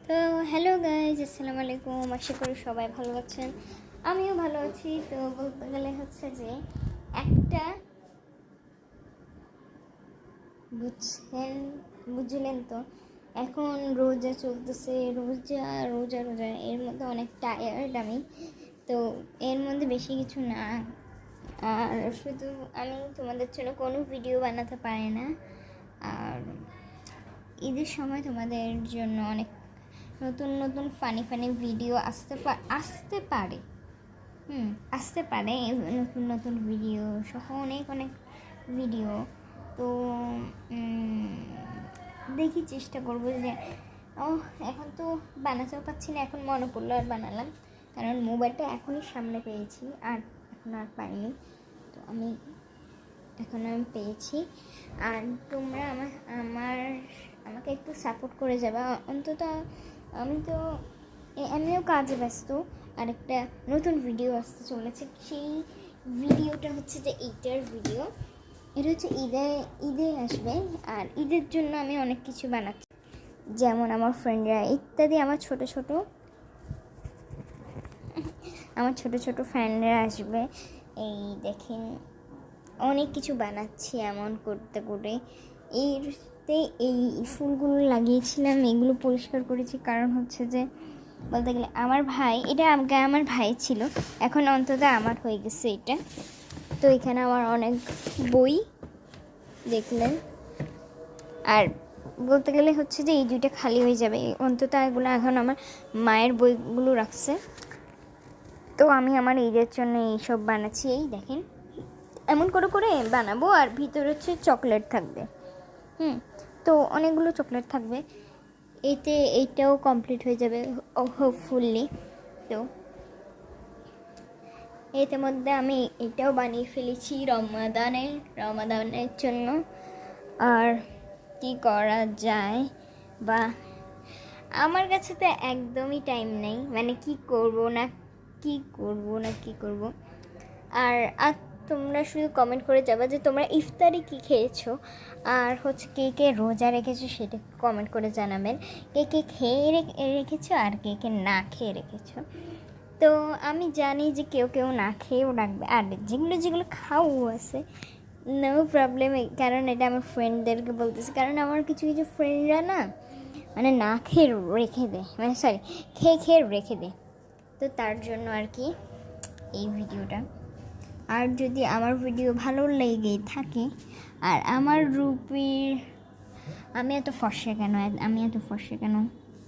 তো hello guys, আসসালামু আলাইকুম। আশা করি সবাই ভালো আছেন, আমিও ভালো আছি। তো বলতে গেলে হচ্ছে যে একটা বুঝলেন তো, এখন রোজা চলতেছে, রোজা রোজা রোজা এর মধ্যে অনেক টায়ার্ড আমি। তো এর মধ্যে বেশি কিছু না, আর শুধু আমি তোমাদের জন্য কোনো ভিডিও বানাতে পারি না। আর ঈদের সময় তোমাদের জন্য অনেক নতুন নতুন ফানি ভিডিও আসতে পারে আসতে পারে নতুন নতুন ভিডিও সহ অনেক অনেক ভিডিও। তো দেখি, চেষ্টা করবো যে এখন তো বানাতেও পাচ্ছি না, এখন মনে পড়লো আর বানালাম, কারণ মোবাইলটা এখনই সামনে পেয়েছি, আর এখন আর পাইনি। তো এখন আমি পেয়েছি, আর তোমরা আমাকে একটু সাপোর্ট করে যাবে অন্তত। আমিও কাজে ব্যস্ত, আর একটা নতুন ভিডিও আসতে চলেছে। সেই ভিডিওটা হচ্ছে যে ঈদের ভিডিও, এটা হচ্ছে ঈদে আসবে। আর ঈদের জন্য আমি অনেক কিছু বানাচ্ছি, যেমন আমার ফ্রেন্ডরা ইত্যাদি, আমার ছোট ছোট ফ্রেন্ডরা আসবে। এই দেখেন, অনেক কিছু বানাচ্ছি এমন করতে করে। এই ফুলগুলো লাগিয়েছিলাম, এগুলো পরিষ্কার করেছি, কারণ হচ্ছে যে বলতে গেলে এটা আমার ভাই ছিল, এখন অন্তত আমার হয়ে গেছে এটা। তো এখানে আমার অনেক বই দেখলেন, আর বলতে গেলে হচ্ছে যে এই দুইটা খালি হয়ে যাবে অন্তত, এগুলো এখন আমার মায়ের বইগুলো রাখছে। তো আমি আমার ঈদের জন্য এইসব বানাচ্ছি। এই দেখেন, এমন করে বানাবো, আর ভিতরে হচ্ছে চকলেট থাকবে। তো অনেকগুলো চকলেট থাকবে, এইটাও কমপ্লিট হয়ে যাবে হোপফুলি। তো এতে মধ্যে আমি এটাও বানিয়ে ফেলেছি রমাদানের জন্য। আর কি করা যায়, বা আমার কাছে তো একদমই টাইম নেই, মানে কি করব না কি করব। আর তোমরা শুধু কমেন্ট করে যাবে যে তোমরা ইফতারি কি খেয়েছো, আর হচ্ছে কে রোজা রেখেছো সেটা কমেন্ট করে জানাবেন। কে খেয়ে রেখেছো আর কে না খেয়ে রেখেছো। তো আমি জানি যে কেউ না খেয়েও রাখবে, আর যেগুলো খাও আছে, নো প্রবলেম। কারণ এটা আমার ফ্রেন্ডদেরকে বলতেছি, কারণ আমার কিছু ফ্রেন্ডরা না, মানে না খেয়ে রেখে দেয়, মানে সরি, খেয়ে রেখে দেয়। তো তার জন্য আর কি এই ভিডিওটা। আর যদি আমার ভিডিও ভালো লেগে থাকে, আর আমার আমি এত ফর্সা কেন